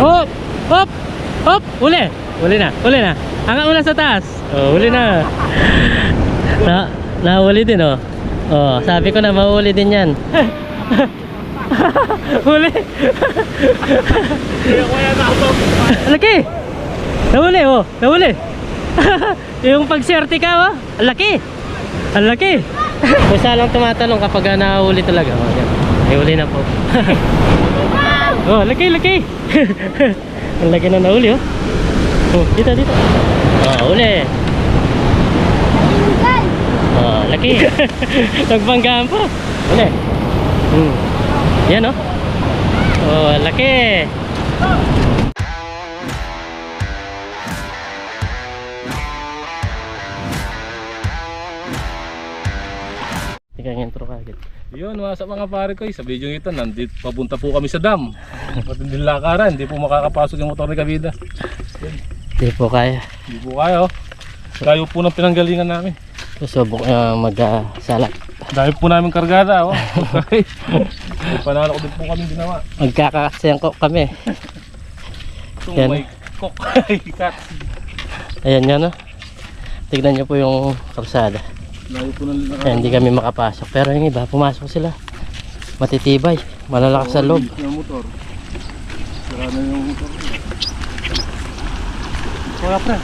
Hop! Hop! Hop! Uli! Uli na! Uli na! Hanggang una sa taas! Oh, uli na! Nahuli din oh. Oh, sabi ko na mahuli din yan. Huli! Laki! Nahuli oh! Nahuli! Yung pagserte ka oh! Ang laki! Ang laki! Basta lang tumatalong kapag nahuli talaga. Oh, yan. May huli na po. Oh, laki, laki. Ang laki na nahuli oh. Oh, dito, dito. Oh, huli. Oh, laki. Nagbanggaan pa. Huli. Yan oh. Oh, laki. Tingnan intro ka agad. Yun mga pare ko, sa video ito nandito papunta po kami sa dam. Matinding lakaran, hindi po makakapasok yung motor ni Kabida. Hindi po kaya. Hindi po kaya oh. Kayo po ng pinanggalingan namin. Susubok magsalat. Dahil po namin kargada oh. Okay. May panalo ko din po kami ginawa. Magkakasayang ko kami. Yan. May cook. Ayan yan oh. Tignan nyo po yung kalsada. Po ng Kaya hindi kami makapasok. Pero yung iba, pumasok sila. Matitibay. Malalakas sa loob. Yung motor. Sira na yung motor. Wala pre.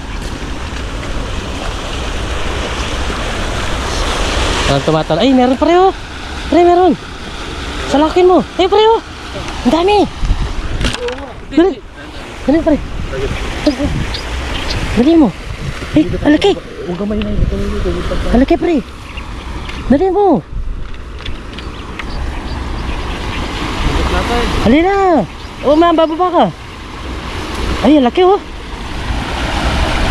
Parang tumatalo. Ay, meron pre oh. Pre, meron. Salakin mo. Ay, pre oh. Ang dami. Dali. Dali pre. Dali mo. Ay, alaki. Huwag gamay na ito. Alaki pre. Dali mo. Halina. Oh, bababa ka. Ay, alaki oh.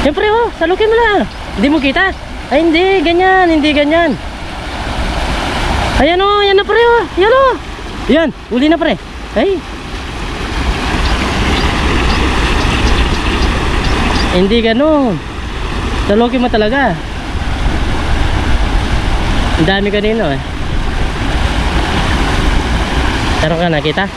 Yan pre oh. Salukin mo na. Hindi mo kita. Ay, hindi. Ganyan. Hindi ganyan. Ayan oh. Yan na pre oh. Yan oh. Yan. Uli na pre. Ay. Hindi ganun. Salukin mo talaga. Ang dami kanino eh. Tarong ka nakita?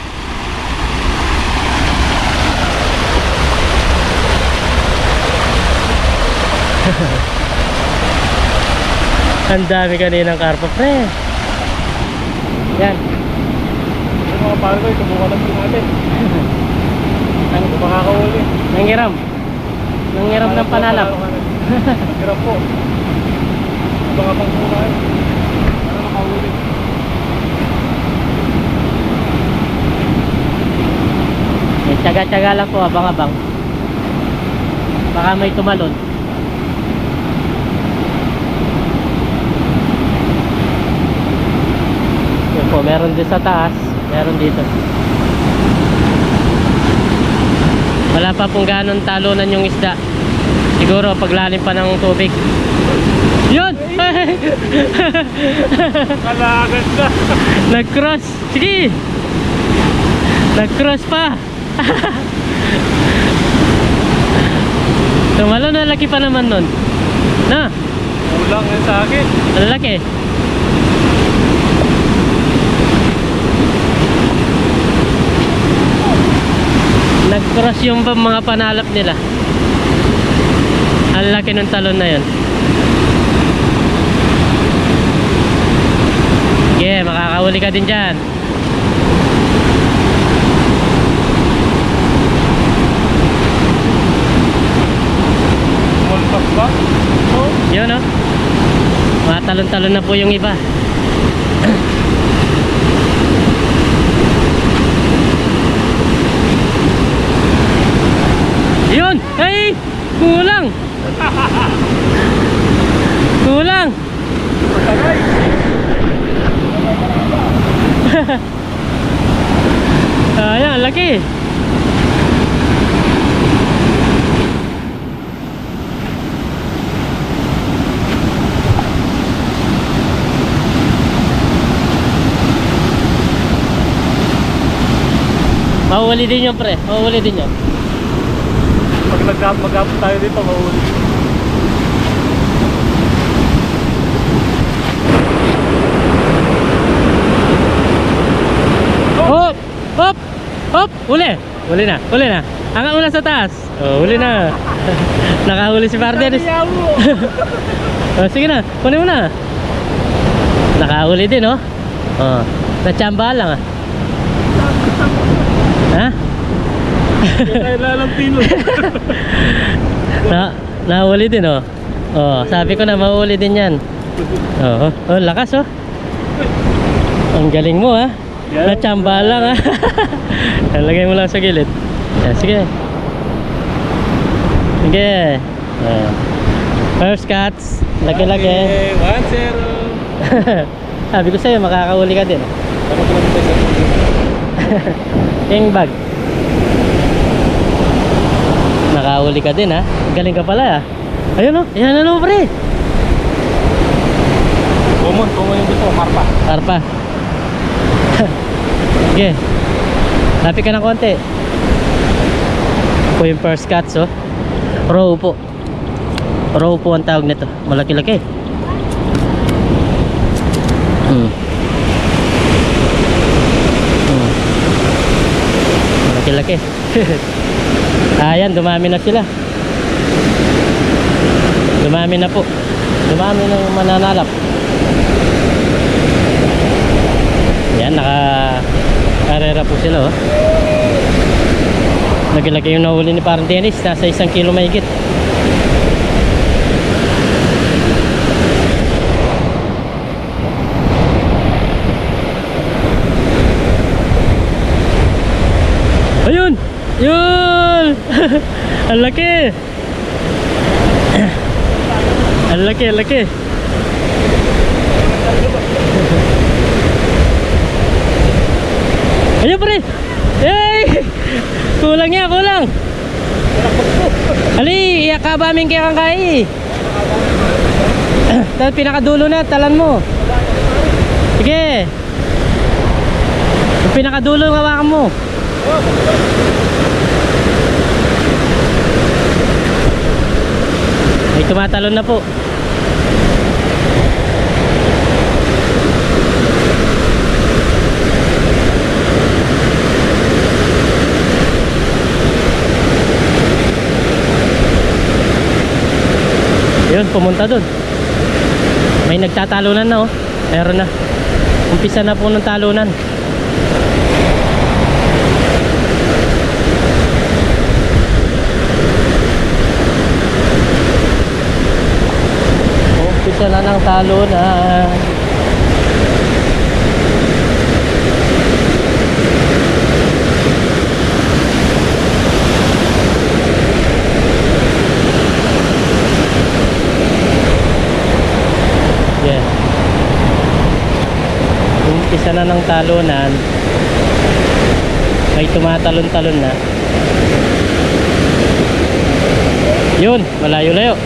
Ang dami kaninang karpa pre. Yan. Mga pare ko, subukan lang din natin. Ano ko makakahuli? Nangiram. Nangiram ng panalap. Nangiram po. Baka pang kulay. Para makahuli. Tsaga-tsaga lang po, abang-abang. Baka may tumalon. Yan po, meron din sa taas, meron dito. Wala pa pong ganon talunan yung isda. Siguro paglalim pa ng tubig. Yun! Kalagas na! Nag-cross! Sige! Nag-cross pa! Tumalon na, laki pa naman nun. Na? Kulang yan sa akin. Ang laki. Nag-cross yung mga panalap nila. Ang laki ng talon na yun. Okay, makakahuli ka din dyan. Malpas ba? Oh, yun oh. Matalon-talon na po yung iba. Yun! Ay! Kulang! Kulang! Ayan, laki. Mahuli din yun pre, mahuli din yun. Pag mag-up tayo dito, mahuli. Hop! Hop! Hop! Uli! Huli na, huli na. Angat muna sa taas. Oh, huli na. Nakahuli si partner. Oh, sige na, kunin mo na. Nakahuli din, oh. Oh, natsyamba lang, ah. Ha? Kailangan tino. Nahuli din, oh. Oh, sabi ko na mahuli din yan. Oh, oh, lakas, oh. Ang galing mo, ha. Natsyamba lang, ha. Lagay mo lang sa gilid. Yan, sige. Sige. Oh. First cuts. Lagi-lagi. 1-0. Sabi ko sa'yo, makakahuli ka din. King bag. Nakahuli ka din, ha. Galing ka pala, ha. Ayun, oh. Yan, ano, pre. Common yung dito, karpa. Karpa. Sige. Lapit ka ng konti. Ito yung first cuts, oh. Row po. Row po ang tawag nito. Malaki-laki. Malaki-laki. Ayan, dumami na sila. Dumami na po. Dumami na yung mananalap. Yan, naka-karera po sila, oh. Lagi-lagi yung nahuli ni parang Dennis. Nasa 1 kilo mahigit. Ayun! Yun! Ang laki! Ang laki, ang laki! Ayun pre! Yay! Kulang niya, kulang! Ali, iakabamin kaya kang kai! Tapos pinakadulo na, talan mo! Sige! Yung pinakadulo yung hawakan mo! Ay, tumatalon na po. Yun, pumunta dun. May nagtatalunan na, oh. Meron na. Umpisa na po ng talunan. Umpisa na ng talunan. Yeah. Umpisa na ng talunan. May tumatalon-talon na. Yun, malayo-layo.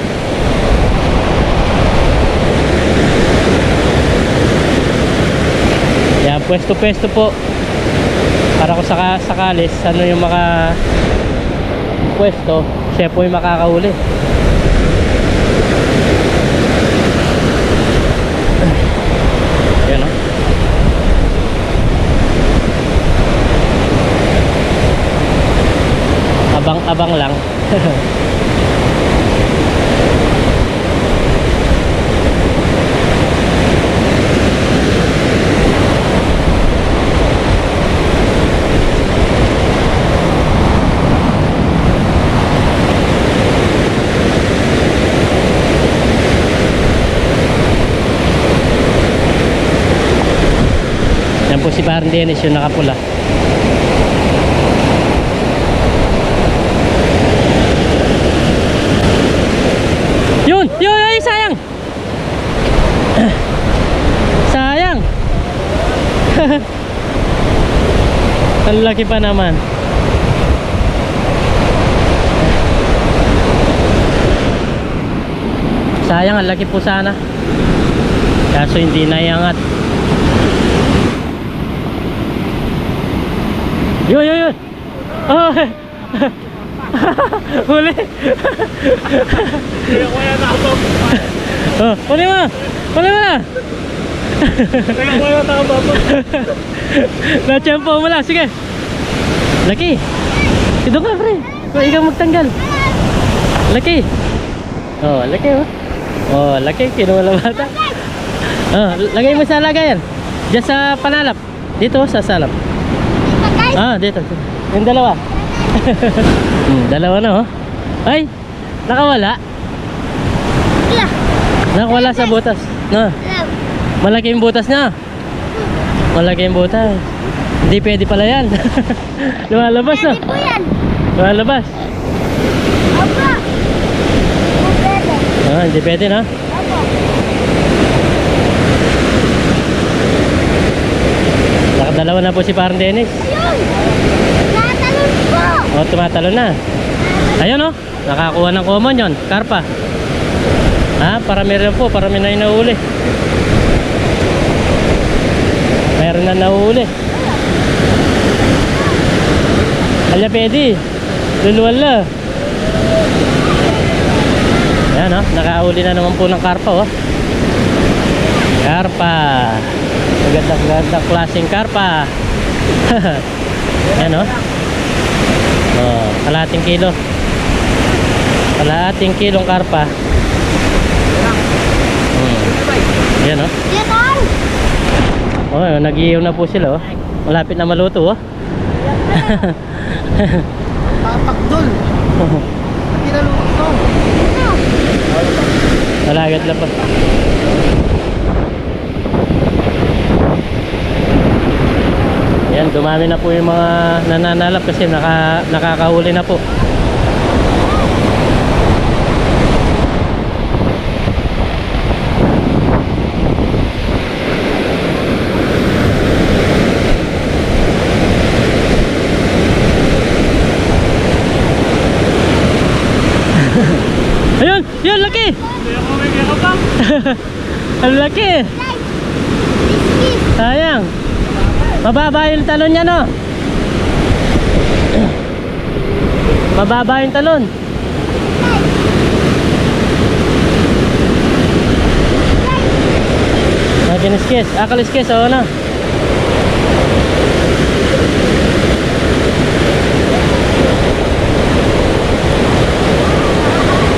Yan, pwesto-pwesto po. Para kung sakalis, ano yung pwesto, siya po yung makakahuli. Yan, oh. Abang-abang lang. Yan po si Parang Dennis, yung nakapula. Yun! Yun! Ay, sayang! Sayang! Ang laki pa naman. Sayang, ang laki po sana. Kaso hindi naiangat. Yun, yun, yun! Oh! Huli! Oh, huli mo! Huli mo na! Natsyempo mo lang, sige! Laki! Ito ka, pre. Ikaw magtanggal. Laki. Oh, laki oh. Oh, laki. Kinuha lang bata. Oh, lagay mo sa lagayan. Diyan sa panalap. Dito sa salap. Ah, dito. Yung dalawa. Dalawa na oh. Ay, nakawala. Nakawala sa butas. No. Malaki yung butas niya. Malaki yung butas. Hindi pwede pala yan. Lumalabas no. Pwede po yan. Lumalabas. Opo. Pwede. Ah, hindi pwede no. Opo. Nakadalawa na po si Parang Dennis. Ayun. Natalon po. Oh, tumatalo na. Ayun oh. Nakakuha ng common yon. Karpa. Ha, parami rin po. Parami na yung nahuli. Meron na nahuli. Ala pwede. Luluwala. Ayan oh. Nakahuli na naman po ng karpa oh. Karpa. Magandang klaseng karpa. Ayan oh. Oh, kalahating kilo. Kalahating kilong karpa. Ayan oh. Yan. Oh, nag-iiyaw na po sila oh. Malapit na maluto oh. Tatakdol. Tinalunod ko. Malagat lang pa. Ayan, dumami na po yung mga nananalap kasi nakakahuli na po. Ayun! Yun! Laki! Ang laki! Sayang! Mababa yung talon niya no? Mababa yung talon. Kiniskis. Kaliskis o ano?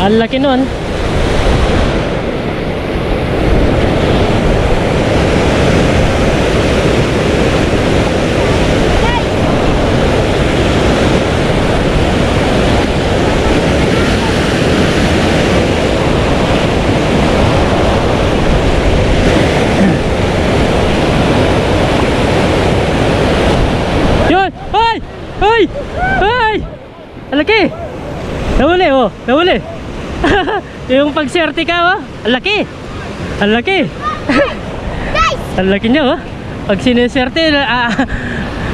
Ang laki nun. Yun! Ay! Ay! Ay! Ang laki! Nahuli oh! Nahuli! Yung pagserte ka oh! Ang laki! Ang laki! Ang laki niya oh! Pag siniserte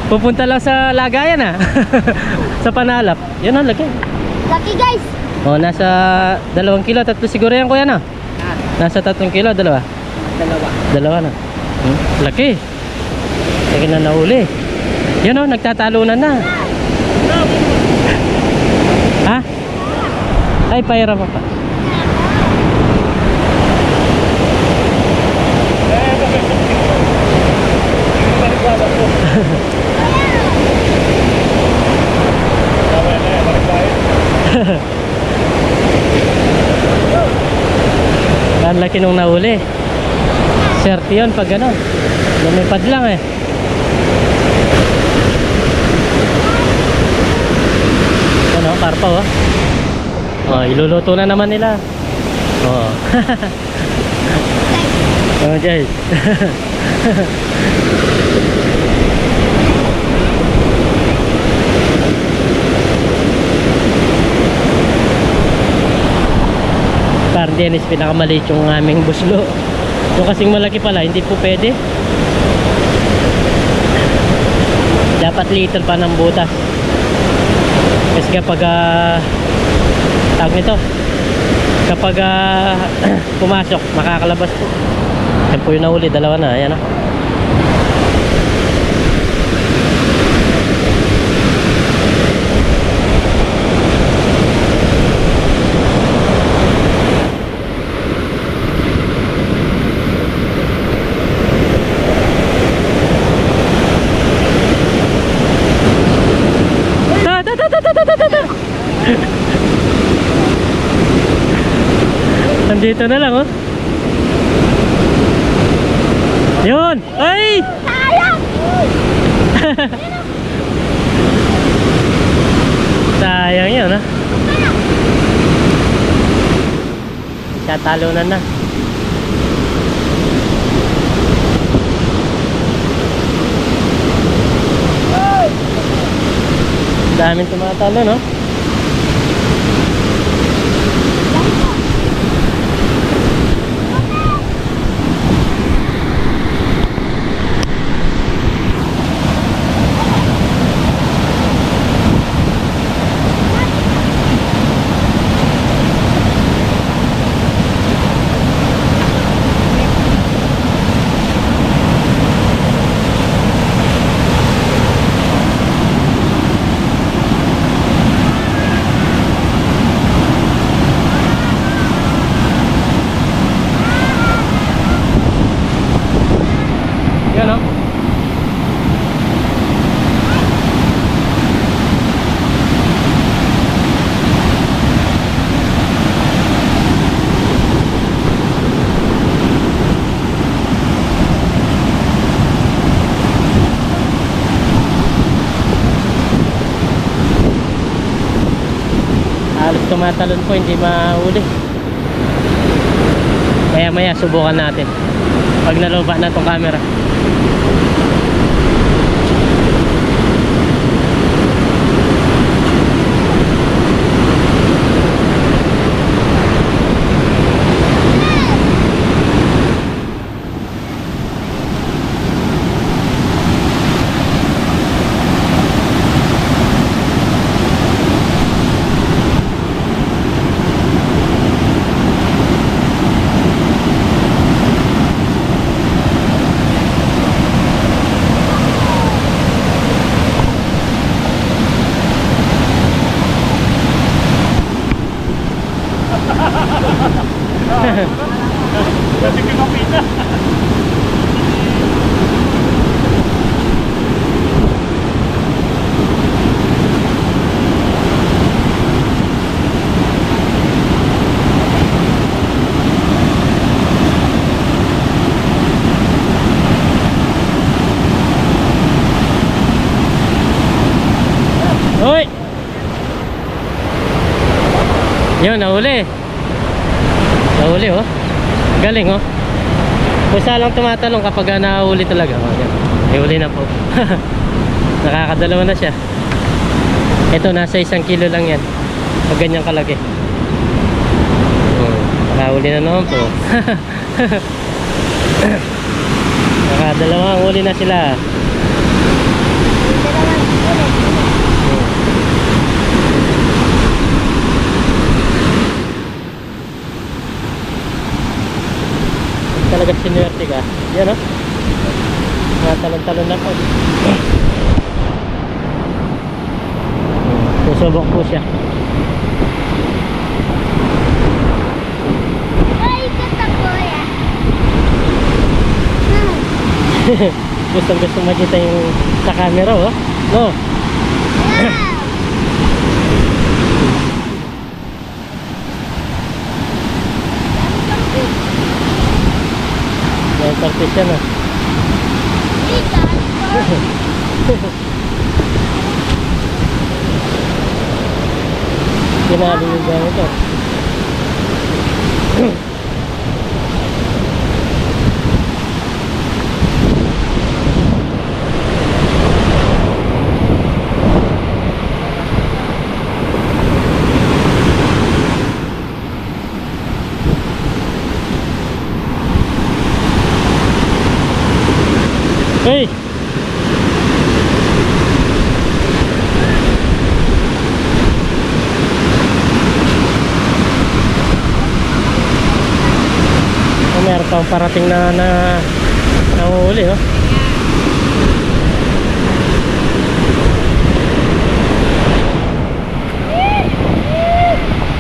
pupunta lang sa lagayan ah. Sa panalap. Yan ang laki. Lucky guys. Oh, nasa 2 kilo, 3 siguro yan kuya no? Nasa 3 kilo, 2? Dalawa na. Laki. Laki na nahuli. Yan oh, nagtatalunan na. Ha? Ay, pahirap pa. Ang laki nung nahuli. Swerte yun pag gano'n. Lumipad lang eh. Ano, karpa oh. Oh, iluluto na naman nila. Oh. Oh, guys. Parang Dennis, pinakamaliit yung aming buslo. Yung kasing malaki pala, hindi po pwede. Dapat little pa ng butas. Kasi kapag tawag nito, kapag pumasok, makakalabas po. Yan po yung nahuli, dalawa na. Ayan o. Nandito na lang, oh. Yun! Ay! Sayang! Sayang yun, ha? Siya talunan na. Daming tumatalo, no? Yan, no? Halos tumatalon po, hindi mahuli. Maya maya subukan natin pag naluba na tong camera. Hoy! Yun, nahuli. Nahuli, oh. Galing, oh. Basta lang tumatalong kapag nahuli talaga. Oh, yan. May huli na po. Nakakadalawa na siya. Ito, nasa 1 kilo lang yan. Pag ganyan kalaki. Oh, nakahuli na naman po. Nakadalawang huli na sila. Talaga sinuwerte ka. Yan, oh. Talon-talon na po. Susubok po siya. Ay, kata ko yan. Gustong makita yung sa camera, oh. No. Yan, partis yan, oh. Ginalo yung gamit, oh. Hey! Meron pang parating na nahuli, oh.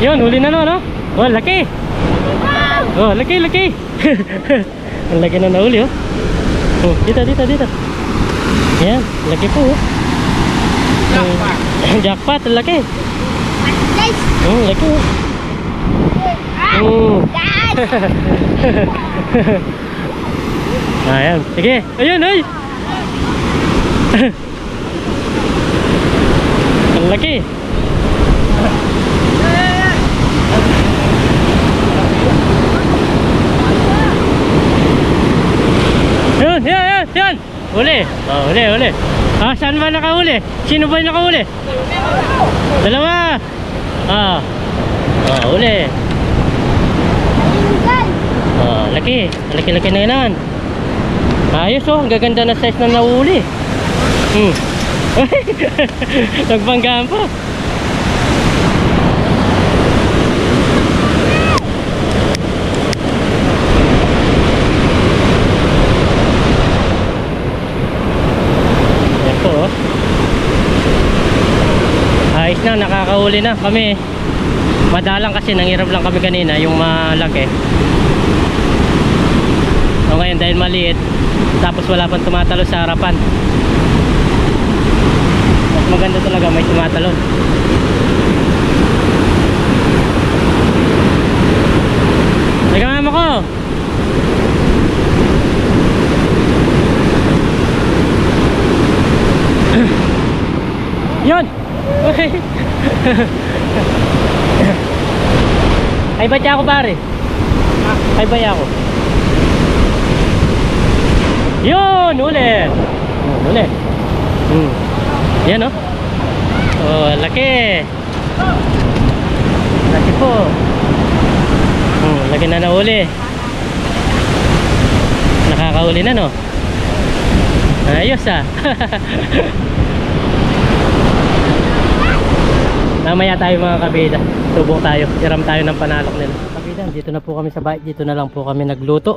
Yun, huli na no, no? Oh, laki! Oh, laki, laki! Ang laki na nahuli, oh. Oh, dito. Yan, laki po, oh. Jackpot, laki. Guys! Laki. Guys! Ayan. Sige. Ayun, ay. Ang laki. Yun, yan, yan, yan. Uli. Oh, uli. Ah, saan ba nakahuli? Sino ba yung nakahuli? Dalawa. Ah. Ah, uli. Guys! Ah, laki. Laki-laki na yan. Ayos oh, ang gaganda na size na nahuli. Nagbanggaan pa. Yan po oh. Ayos na, nakakahuli na kami. Madalang kasi, nanghirap lang kami kanina yung malaki. So ngayon dahil maliit, tapos wala pang tumatalo sa harapan. Mas maganda talaga may tumatalon. Teka mama ko. Yun. Ay ba ako pare? Ay ba ako? Yun, uli. Uli. Yan oh. Oh, laki. Laki po. Laki na nahuli. Nakakahuli na no. Ayos ah. Mamaya tayo mga kabida. Subok tayo. Iram tayo ng panalok nila. Kabida, dito na po kami sa bahay. Dito na lang po kami nagluto.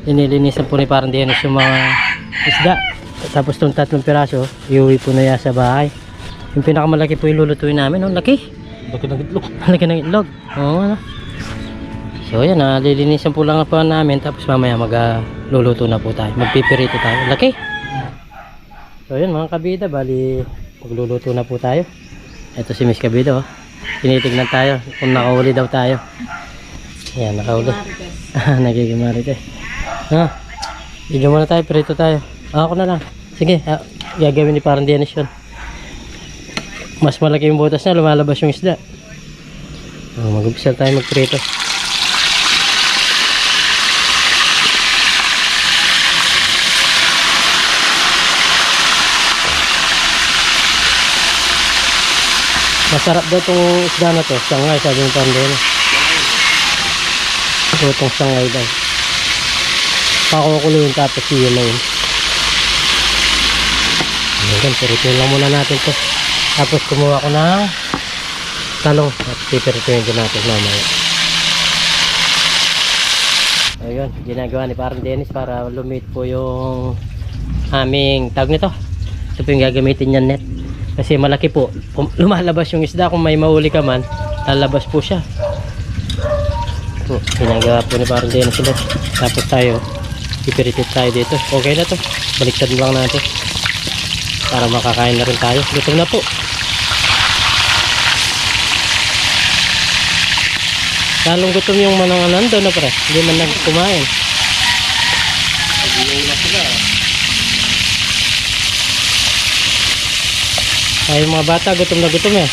Inilinisan po ni parang Dennis yung mga isda. Tapos itong 3 piraso, iuwi po na yan sa bahay. Yung pinakamalaki po yung lulutuin namin. Oh, laki. Laki ng itlog. Laki ng itlog. Oo, ano. So yan, lilinisan po lang po namin. Tapos mamaya magluluto na po tayo. Magpipirito tayo. Laki. So yan mga kabida, bali magluluto na po tayo. Ito si Miss Kabida. Oh. Tinitignan tayo kung nakahuli daw tayo. Yan, nakahuli. Nagigimarites. Video muna tayo, prito tayo. Ako na lang. Sige, gagawin ni parang Dennis yun. Mas malaki yung butas na, lumalabas yung isda. Mag-umpisa tayo magprito. Masarap daw itong isda na to. Sangay, sabi ni parang Dennis. Ito itong sangay daw. Pakukuloyin tapos iilayin. Ayan, pirituin lang muna natin to. Tapos kumuha ko ng talong at pipirituin din natin mamaya. Ayun, ginagawa ni parang Dennis para lumit po yung aming tawag nito. Ito po yung gagamitin niyan net. Kasi malaki po. Kung lumalabas yung isda, kung may mahuli ka man, lalabas po siya. Ito, ginagawa po ni parang Dennis ulit. Tapos tayo ipiritit tayo dito. Okay na to. Baliktad lang natin. Para makakain na rin tayo. Gutom na po. Lalong gutom yung manang nando na pre. Hindi man nagkumain. Ay mga bata gutom na gutom eh.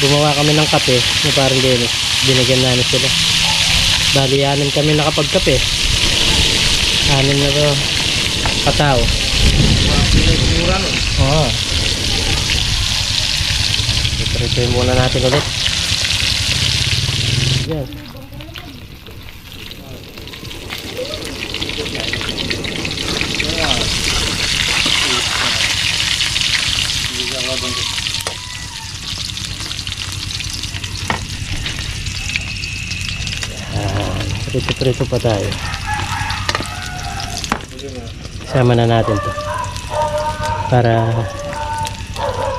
Gumawa kami ng kape. Na parang Dennis. Binigyan namin sila. Bali, 6 kami nakapagkape. 6 na to katao. Oo. Ipritoyin muna natin ulit. Yan. Prito-prito pa tayo. Sama na natin to para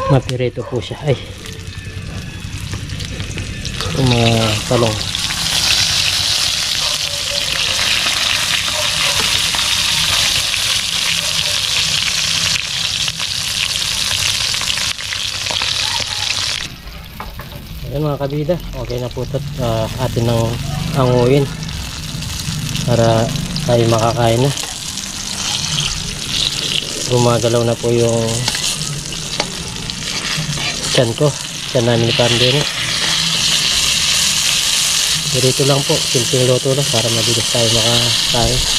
mapirito po siya. Ay, itong mga talong. Ayan mga kabida, okay na po ito. Atin nang anguin para tayo makakain na. Gumagalaw na po yung tiyan ko. Tiyan namin ni Pandene. Dito lang po, simpleng luto lang para mabilis tayo makakain.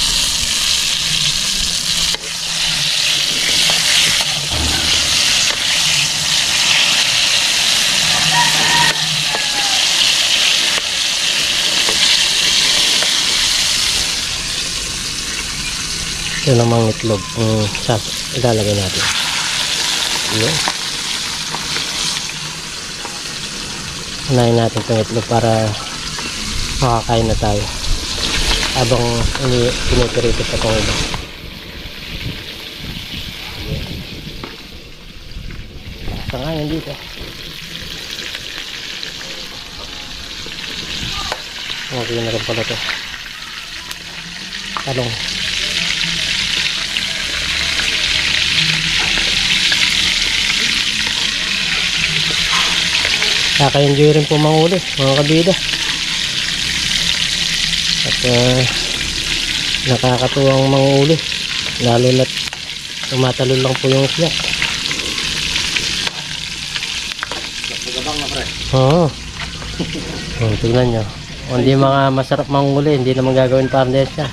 Ito namang itlog ilalagay natin. Yun. Unahin natin itong itlog para makakain na tayo habang pinipirito pa itong iba. Sangangin dito. Okay na rin pala ito. Talong. Kaka-enjoy rin po manghuli mga kabida. At nakakatuwang manghuli, lalo na't tumatalon lang po yung isda. Oo. Tignan nyo, hindi mga masarap manghuli, hindi naman gagawin parndesya.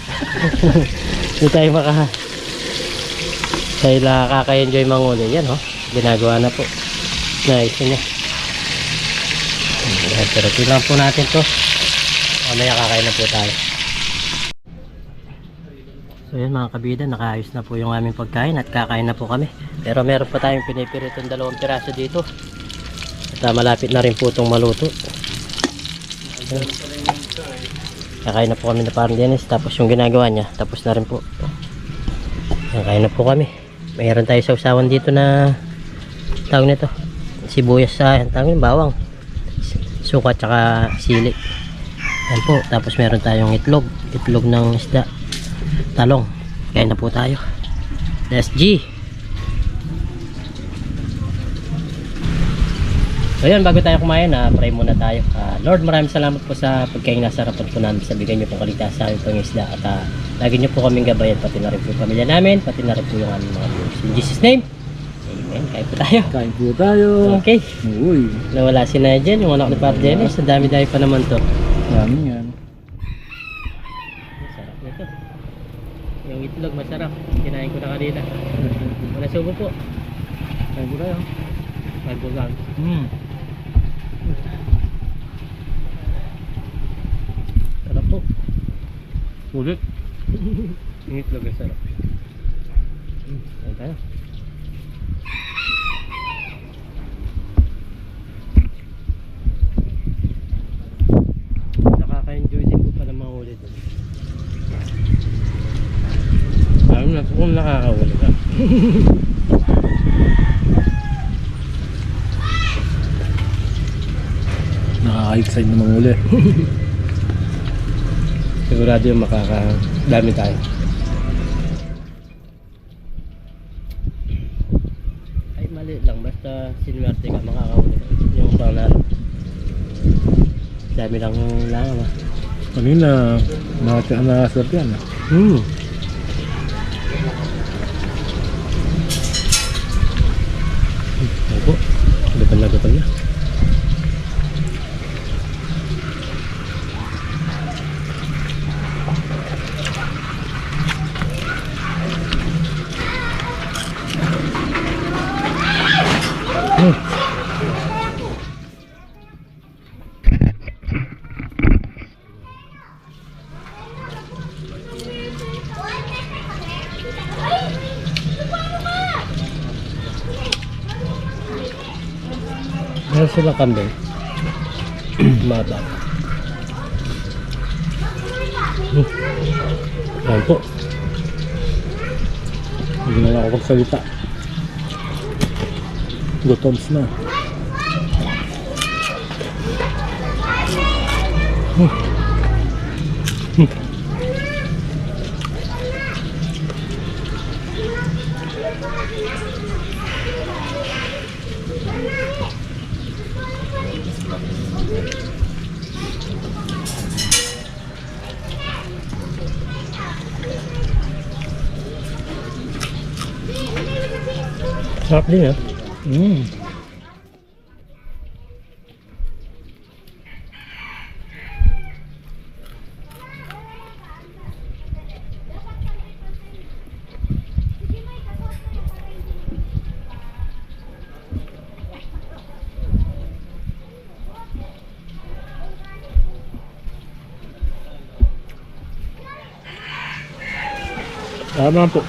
Hindi tayo nakaka-enjoy manghuli. Yan ginagawa na po. Nice niya. Pero tingnan po natin to. Mamaya kakain na po tayo. So yun mga kabida, nakaayos na po yung aming pagkain at kakain na po kami. Pero meron pa tayong pinipiritong 2 piraso dito. At malapit na rin po itong maluto. Kakain na po kami na parang Dennis. Tapos yung ginagawa niya, tapos na rin po. Kakain na po kami. Mayroon tayo sausawan dito na tawag nito, sibuyas sa tawag nito, bawang, suka tsaka sili. Yan po. Tapos meron tayong itlog ng isda, talong. Kain na po tayo. Let's G. So yun, bago tayo kumain, pray muna tayo. Lord, maraming salamat po sa pagkain nasa harapan po namin. Sa bigay niyo pong kaligtasan sa aming pangisda. At lagi niyo po kaming gabayan, pati na rin po yung pamilya namin, pati na rin po yung aming mga viewers. In Jesus name, amen. Kain po tayo. Kain po tayo. Okay. Uy. Nawala si Nigel, yung anak ni Papa Dennis. Ang dami-dami pa naman to. Dami yan. Masarap nito. Yung itlog masarap. Kinain ko na kanina. Wala subo po. Kain po tayo. Kain po lang. Sarap po. Ulit. Yung itlog ay sarap. Kain tayo. Nakaka-enjoy din po pala mahuli doon. Alam na kung nakakahuli ka. Nakaka-excite na manghuli. Sigurado yung makakadami tayo. Ay maliit lang, basta sinuwerte ka, makakahuli ka. Yung panalo. Dami lang yung langaw Kanina, nakaswerte yan. Ako, gutom na gutom na. Meron silang kambing. Mata. Ayan po. Hindi na ako magsalita. Gutoms na. Sarap din, ah. Tama po.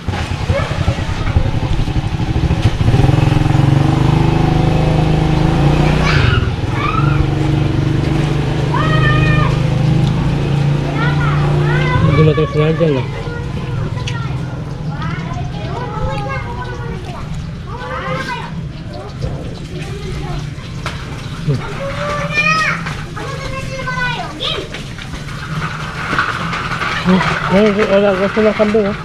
Dumating sila dyan, ah. Wala, gusto ng kambing, ah.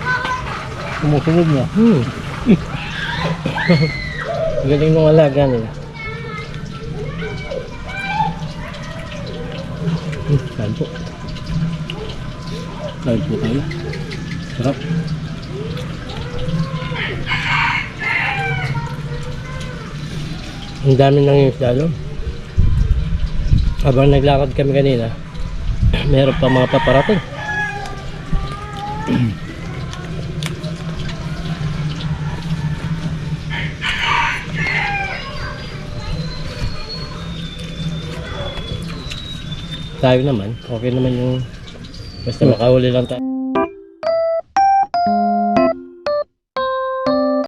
Sumusunod na. Galing ng alaga nila. Saan po? Kain po tayo. Sarap. Ang dami nang yung lalo. Habang naglakad kami kanina, meron pa mga paparating. Tayo naman, okay naman yung basta makahuli lang tayo.